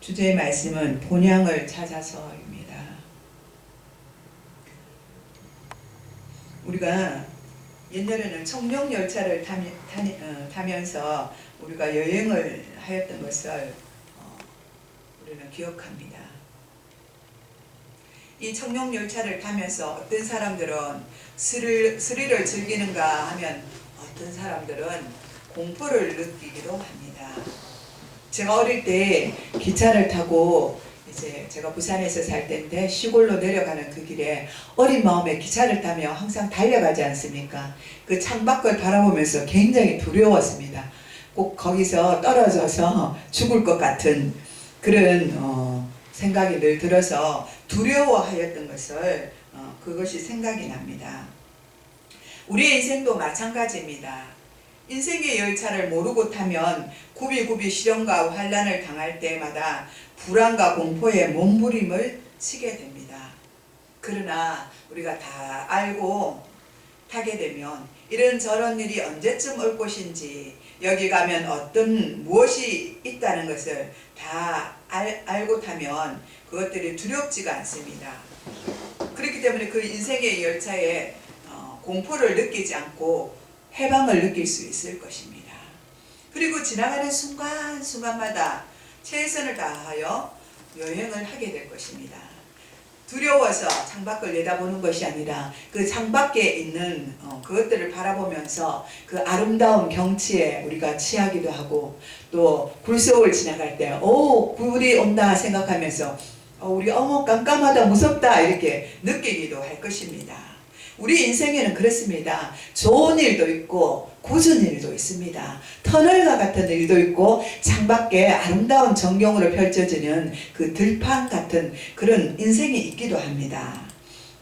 주제의 말씀은 본향을 찾아서입니다. 우리가 옛날에는 청룡열차를 타면서 우리가 여행을 하였던 것을 우리는 기억합니다. 이 청룡열차를 타면서 어떤 사람들은 스릴을 즐기는가 하면 어떤 사람들은 공포를 느끼기도 합니다. 제가 어릴 때 기차를 타고 이제 제가 부산에서 살 때인데 시골로 내려가는 그 길에 어린 마음에 기차를 타며 항상 달려가지 않습니까? 그 창밖을 바라보면서 굉장히 두려웠습니다. 꼭 거기서 떨어져서 죽을 것 같은 그런 생각이 늘 들어서 두려워하였던 것을 그것이 생각이 납니다. 우리의 인생도 마찬가지입니다. 인생의 열차를 모르고 타면 굽이굽이 시련과 환난을 당할 때마다 불안과 공포에 몸부림을 치게 됩니다. 그러나 우리가 다 알고 타게 되면 이런저런 일이 언제쯤 올 것인지 여기 가면 어떤 무엇이 있다는 것을 다 알고 타면 그것들이 두렵지가 않습니다. 그렇기 때문에 그 인생의 열차에 공포를 느끼지 않고 해방을 느낄 수 있을 것입니다. 그리고 지나가는 순간순간마다 최선을 다하여 여행을 하게 될 것입니다. 두려워서 창밖을 내다보는 것이 아니라 그 창밖에 있는 그것들을 바라보면서 그 아름다운 경치에 우리가 취하기도 하고 또 굴속을 지나갈 때 굴이 온다 생각하면서 우리 깜깜하다 무섭다 이렇게 느끼기도 할 것입니다. 우리 인생에는 그렇습니다. 좋은 일도 있고 굳은 일도 있습니다. 터널과 같은 일도 있고 창밖에 아름다운 전경으로 펼쳐지는 그 들판 같은 그런 인생이 있기도 합니다.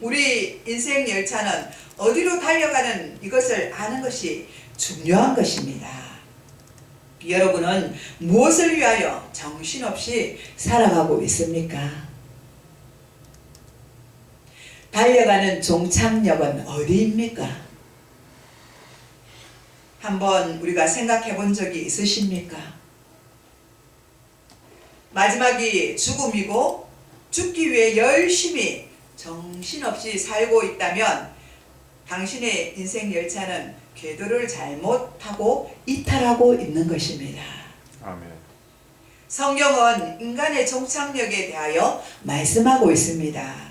우리 인생 열차는 어디로 달려가는 이것을 아는 것이 중요한 것입니다. 여러분은 무엇을 위하여 정신없이 살아가고 있습니까? 달려가는 종착역은 어디입니까? 한번 우리가 생각해 본 적이 있으십니까? 마지막이 죽음이고 죽기 위해 열심히 정신없이 살고 있다면 당신의 인생 열차는 궤도를 잘못 타고 이탈하고 있는 것입니다. 아멘. 성경은 인간의 종착역에 대하여 말씀하고 있습니다.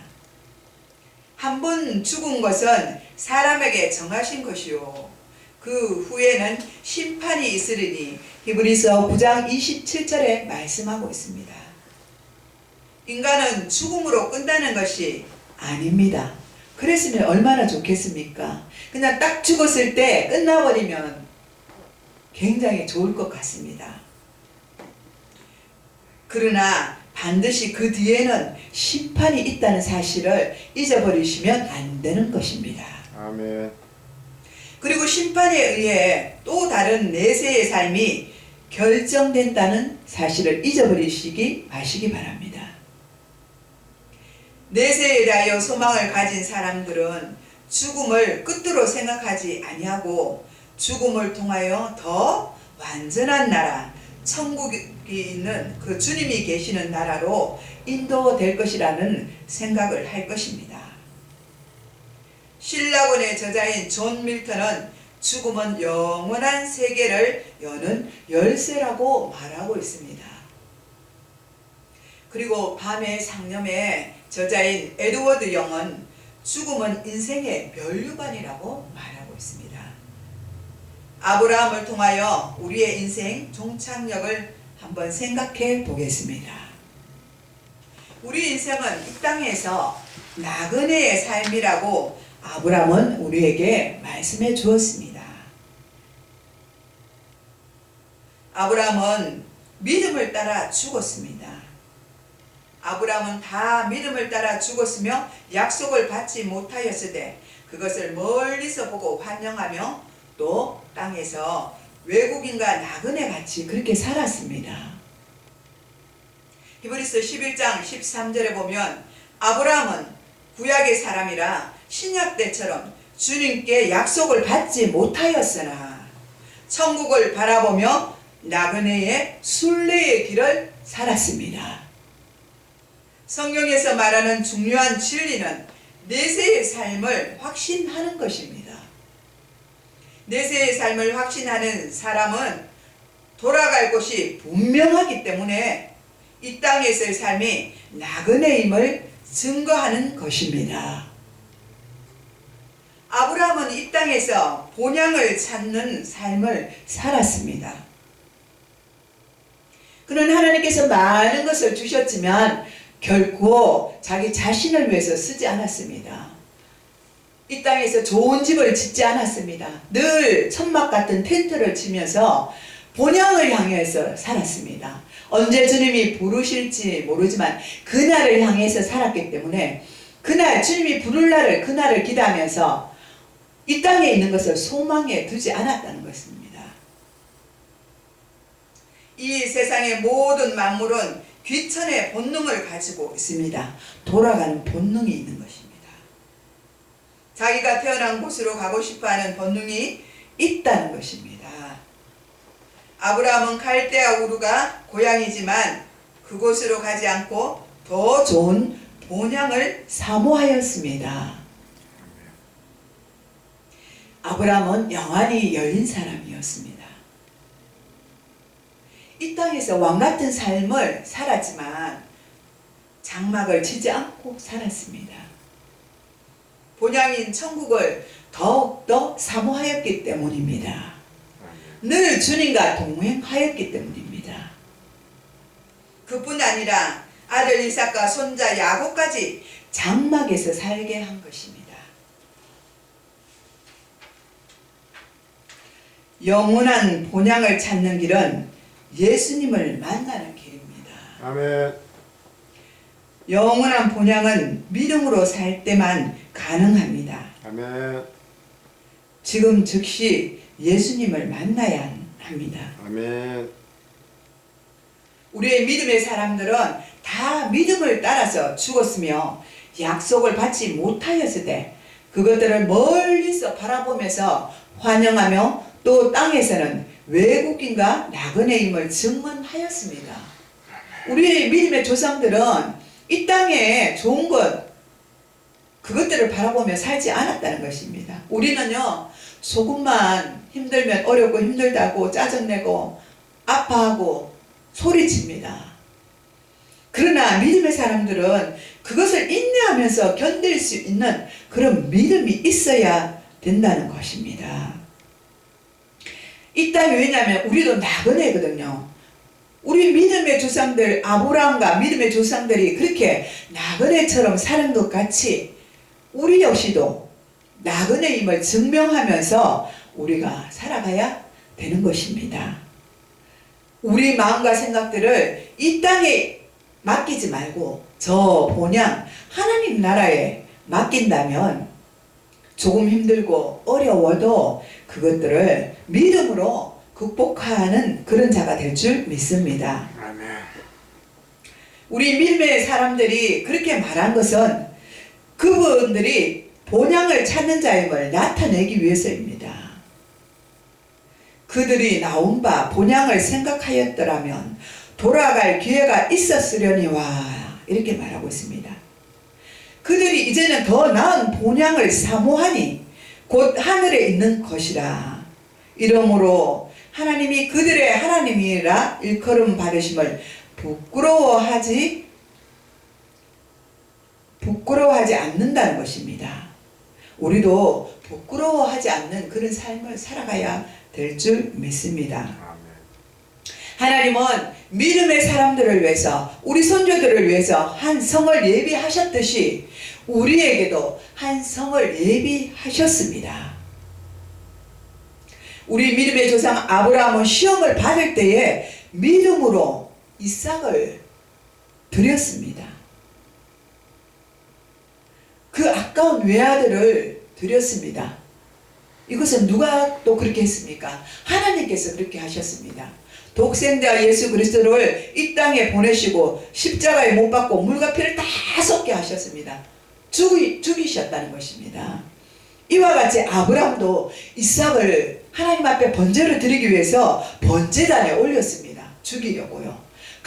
한 번 죽은 것은 사람에게 정하신 것이요 그 후에는 심판이 있으리니 히브리서 9장 27절에 말씀하고 있습니다. 인간은 죽음으로 끝나는 것이 아닙니다. 그랬으면 얼마나 좋겠습니까? 그냥 딱 죽었을 때 끝나버리면 굉장히 좋을 것 같습니다. 그러나 반드시 그 뒤에는 심판이 있다는 사실을 잊어버리시면 안 되는 것입니다. 아멘. 그리고 심판에 의해 또 다른 내세의 삶이 결정된다는 사실을 잊어버리시기 마시기 바랍니다. 내세에 대하여 소망을 가진 사람들은 죽음을 끝으로 생각하지 아니하고 죽음을 통하여 더 완전한 나라, 천국이 있는 그 주님이 계시는 나라로 인도될 것이라는 생각을 할 것입니다. 신라권의 저자인 존 밀턴은 죽음은 영원한 세계를 여는 열쇠라고 말하고 있습니다. 그리고 밤의 상념의 저자인 에드워드 영은 죽음은 인생의 면류관이라고 말하고 있습니다. 아브라함을 통하여 우리의 인생 종착역을 한번 생각해 보겠습니다. 우리 인생은 이 땅에서 나그네의 삶이라고 아브라함은 우리에게 말씀해 주었습니다. 아브라함은 믿음을 따라 죽었습니다. 아브라함은 다 믿음을 따라 죽었으며 약속을 받지 못하였으되 그것을 멀리서 보고 환영하며 또 땅에서 외국인과 나그네 같이 그렇게 살았습니다. 히브리서 11장 13절에 보면 아브라함은 구약의 사람이라 신약 때처럼 주님께 약속을 받지 못하였으나 천국을 바라보며 나그네의 순례의 길을 살았습니다. 성경에서 말하는 중요한 진리는 내세의 삶을 확신하는 것입니다. 내세의 삶을 확신하는 사람은 돌아갈 곳이 분명하기 때문에 이 땅에서의 삶이 나그네임을 증거하는 것입니다. 아브라함은 이 땅에서 본향을 찾는 삶을 살았습니다. 그는 하나님께서 많은 것을 주셨지만 결코 자기 자신을 위해서 쓰지 않았습니다. 이 땅에서 좋은 집을 짓지 않았습니다. 늘 천막 같은 텐트를 치면서 본향을 향해서 살았습니다. 언제 주님이 부르실지 모르지만 그날을 향해서 살았기 때문에 그날 주님이 부를 날을 그날을 기대하면서 이 땅에 있는 것을 소망에 두지 않았다는 것입니다. 이 세상의 모든 만물은 귀천의 본능을 가지고 있습니다. 돌아가는 본능이 있는 것입니다. 자기가 태어난 곳으로 가고 싶어하는 본능이 있다는 것입니다. 아브라함은 갈대아 우르가 고향이지만 그곳으로 가지 않고 더 좋은 본향을 사모하였습니다. 아브라함은 영안이 열린 사람이었습니다. 이 땅에서 왕같은 삶을 살았지만 장막을 치지 않고 살았습니다. 본향인 천국을 더욱더 사모하였기 때문입니다. 늘 주님과 동행하였기 때문입니다. 그뿐 아니라 아들 이삭과 손자 야곱까지 장막에서 살게 한 것입니다. 영원한 본향을 찾는 길은 예수님을 만나는 길입니다. 아멘. 영원한 본향은 믿음으로 살 때만 가능합니다. 아멘. 지금 즉시 예수님을 만나야 합니다. 아멘. 우리의 믿음의 사람들은 다 믿음을 따라서 죽었으며 약속을 받지 못하였을 때 그것들을 멀리서 바라보면서 환영하며 또 땅에서는 외국인과 나그네임을 증언하였습니다. 우리의 믿음의 조상들은 이 땅에 좋은 것 그것들을 바라보며 살지 않았다는 것입니다. 우리는요 조금만 힘들면 어렵고 힘들다고 짜증내고 아파하고 소리칩니다. 그러나 믿음의 사람들은 그것을 인내하면서 견딜 수 있는 그런 믿음이 있어야 된다는 것입니다. 이 땅이 왜냐하면 우리도 나그네거든요. 우리 믿음의 조상들 아브라함과 믿음의 조상들이 그렇게 나그네처럼 사는 것 같이 우리 역시도 나그네임을 증명하면서 우리가 살아가야 되는 것입니다. 우리 마음과 생각들을 이 땅에 맡기지 말고 저 본향 하나님 나라에 맡긴다면 조금 힘들고 어려워도 그것들을 믿음으로 극복하는 그런 자가 될 줄 믿습니다. 아멘. 우리 믿음의 사람들이 그렇게 말한 것은 그분들이 본향을 찾는 자임을 나타내기 위해서입니다. 그들이 나온 바 본향을 생각하였더라면 돌아갈 기회가 있었으려니와 이렇게 말하고 있습니다. 그들이 이제는 더 나은 본향을 사모하니 곧 하늘에 있는 것이라. 이러므로 하나님이 그들의 하나님이라 일컬음 받으심을 부끄러워하지 않는다는 것입니다. 우리도 부끄러워하지 않는 그런 삶을 살아가야 될 줄 믿습니다. 하나님은 믿음의 사람들을 위해서 우리 선조들을 위해서 한 성을 예비하셨듯이 우리에게도 한 성을 예비하셨습니다. 우리 믿음의 조상 아브라함은 시험을 받을 때에 믿음으로 이삭을 드렸습니다. 그 아까운 외아들을 드렸습니다. 이것은 누가 또 그렇게 했습니까? 하나님께서 그렇게 하셨습니다. 독생자 예수 그리스도를 이 땅에 보내시고 십자가에 못 박고 물과 피를 다 쏟게 하셨습니다. 죽이셨다는 것입니다. 이와 같이 아브라함도 이삭을 하나님 앞에 번제를 드리기 위해서 번제단에 올렸습니다. 죽이려고요.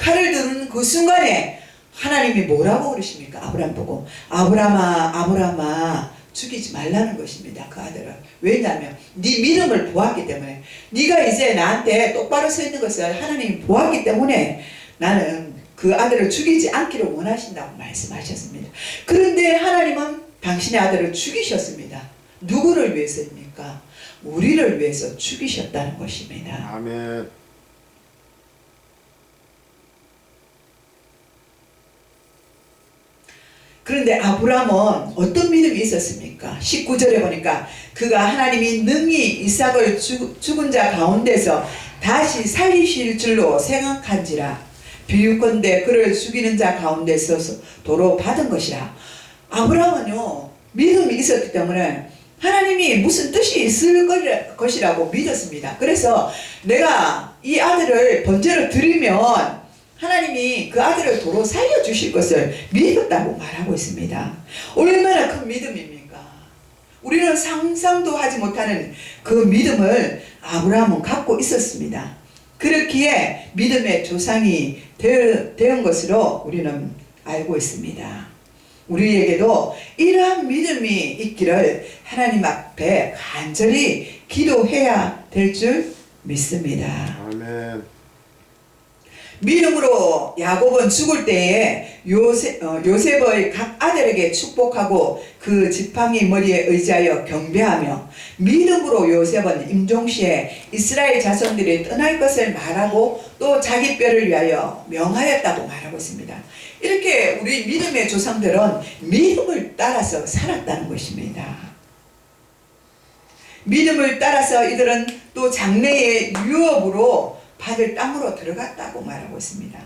칼을 드는 그 순간에 하나님이 뭐라고 그러십니까? 아브라함 보고 아브라함아 아브라함아 죽이지 말라는 것입니다. 그 아들을. 왜냐하면 네 믿음을 보았기 때문에, 네가 이제 나한테 똑바로 서 있는 것을 하나님이 보았기 때문에 나는 그 아들을 죽이지 않기를 원하신다고 말씀하셨습니다. 그런데 하나님은 당신의 아들을 죽이셨습니다. 누구를 위해서입니까? 우리를 위해서 죽이셨다는 것입니다. 아멘. 그런데 아브라함은 어떤 믿음이 있었습니까? 19절에 보니까 그가 하나님이 능히 이삭을 죽은 자 가운데서 다시 살리실 줄로 생각한지라 비유컨대 그를 죽이는 자 가운데서 도로 받은 것이라. 아브라함은요 믿음이 있었기 때문에 하나님이 무슨 뜻이 있을 것이라고 믿었습니다. 그래서 내가 이 아들을 번제로 드리면 하나님이 그 아들을 도로 살려주실 것을 믿었다고 말하고 있습니다. 얼마나 큰 믿음입니까? 우리는 상상도 하지 못하는 그 믿음을 아브라함은 갖고 있었습니다. 그렇기에 믿음의 조상이 된 것으로 우리는 알고 있습니다. 우리에게도 이러한 믿음이 있기를 하나님 앞에 간절히 기도해야 될 줄 믿습니다. 아멘. 믿음으로 야곱은 죽을 때에 요셉의 각 아들에게 축복하고 그 지팡이 머리에 의지하여 경배하며, 믿음으로 요셉은 임종시에 이스라엘 자손들이 떠날 것을 말하고 또 자기 뼈를 위하여 명하였다고 말하고 있습니다. 이렇게 우리 믿음의 조상들은 믿음을 따라서 살았다는 것입니다. 믿음을 따라서 이들은 또 장래의 유업으로 받을 땅으로 들어갔다고 말하고 있습니다.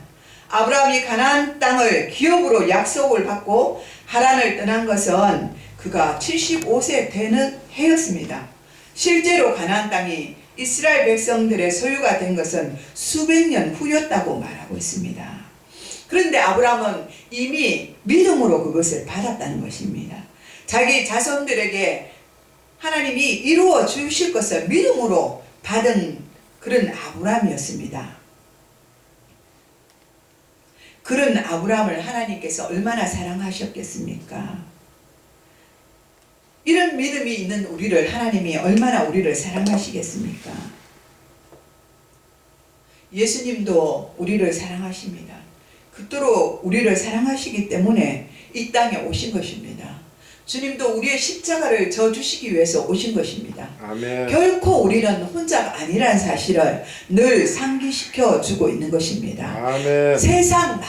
아브라함이 가나안 땅을 기업으로 약속을 받고 하란을 떠난 것은 그가 75세 되는 해였습니다. 실제로 가나안 땅이 이스라엘 백성들의 소유가 된 것은 수백 년 후였다고 말하고 있습니다. 그런데 아브라함은 이미 믿음으로 그것을 받았다는 것입니다. 자기 자손들에게 하나님이 이루어 주실 것을 믿음으로 받은 그런 아브라함이었습니다. 그런 아브라함을 하나님께서 얼마나 사랑하셨겠습니까? 이런 믿음이 있는 우리를 하나님이 얼마나 우리를 사랑하시겠습니까? 예수님도 우리를 사랑하십니다. 그토록 우리를 사랑하시기 때문에 이 땅에 오신 것입니다. 주님도 우리의 십자가를 져주시기 위해서 오신 것입니다. 아멘. 결코 우리는 혼자가 아니라는 사실을 늘 상기시켜 주고 있는 것입니다. 아멘. 세상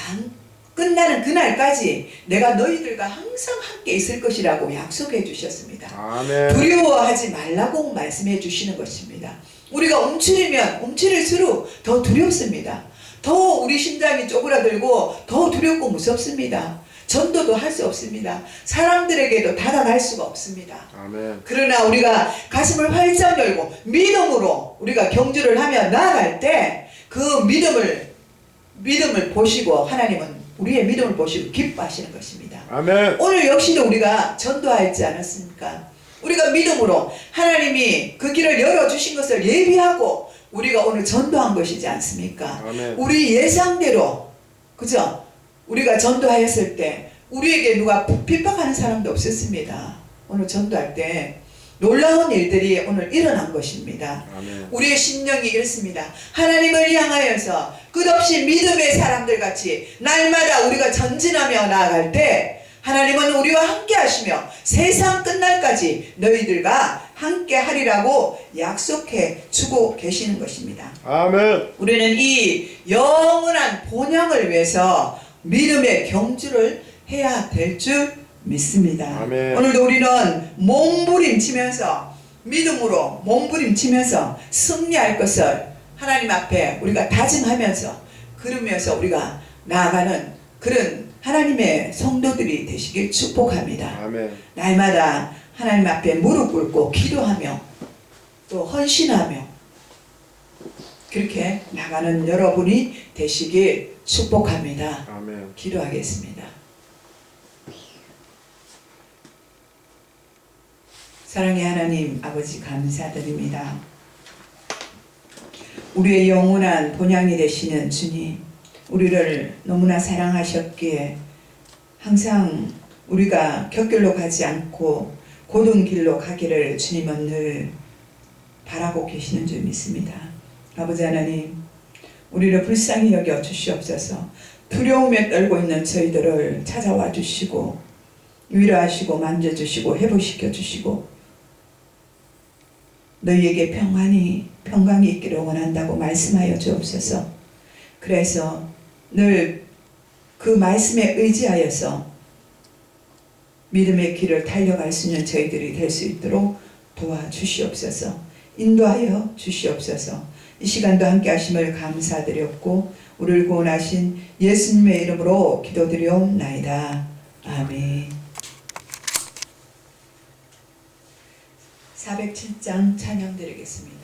끝나는 그날까지 내가 너희들과 항상 함께 있을 것이라고 약속해 주셨습니다. 아멘. 두려워하지 말라고 말씀해 주시는 것입니다. 우리가 움츠리면 움츠릴수록 더 두렵습니다. 더 우리 심장이 쪼그라들고 더 두렵고 무섭습니다. 전도도 할 수 없습니다. 사람들에게도 다가갈 수가 없습니다. 아멘. 그러나 우리가 가슴을 활짝 열고 믿음으로 우리가 경주를 하며 나아갈 때 그 믿음을 보시고 하나님은 우리의 믿음을 보시고 기뻐하시는 것입니다. 아멘. 오늘 역시도 우리가 전도하지 않았습니까? 우리가 믿음으로 하나님이 그 길을 열어주신 것을 예비하고 우리가 오늘 전도한 것이지 않습니까? 아멘. 우리 예상대로, 그죠? 우리가 전도하였을 때 우리에게 누가 핍박하는 사람도 없었습니다. 오늘 전도할 때 놀라운 일들이 오늘 일어난 것입니다. 아멘. 우리의 심령이 이렇습니다. 하나님을 향하여서 끝없이 믿음의 사람들 같이 날마다 우리가 전진하며 나아갈 때 하나님은 우리와 함께 하시며 세상 끝날까지 너희들과 함께 하리라고 약속해 주고 계시는 것입니다. 아멘. 우리는 이 영원한 본향을 위해서 믿음의 경주를 해야 될 줄 믿습니다. 아멘. 오늘도 우리는 몸부림치면서 믿음으로 몸부림치면서 승리할 것을 하나님 앞에 우리가 다짐하면서 그러면서 우리가 나아가는 그런 하나님의 성도들이 되시길 축복합니다. 아멘. 날마다 하나님 앞에 무릎 꿇고 기도하며 또 헌신하며 그렇게 나가는 여러분이 되시길 축복합니다. 아멘. 기도하겠습니다. 사랑의 하나님 아버지 감사드립니다. 우리의 영원한 본향이 되시는 주님, 우리를 너무나 사랑하셨기에 항상 우리가 곁길로 가지 않고 고든 길로 가기를 주님은 늘 바라고 계시는 줄 믿습니다. 아버지 하나님, 우리를 불쌍히 여겨 주시옵소서. 두려움에 떨고 있는 저희들을 찾아와 주시고 위로하시고 만져주시고 회복시켜 주시고 너희에게 평강이 있기를 원한다고 말씀하여 주옵소서. 그래서 늘 그 말씀에 의지하여서 믿음의 길을 달려갈 수 있는 저희들이 될 수 있도록 도와주시옵소서. 인도하여 주시옵소서. 이 시간도 함께 하심을 감사드렸고 우리를 구원하신 예수님의 이름으로 기도드리옵나이다. 아멘. 407장 찬양 드리겠습니다.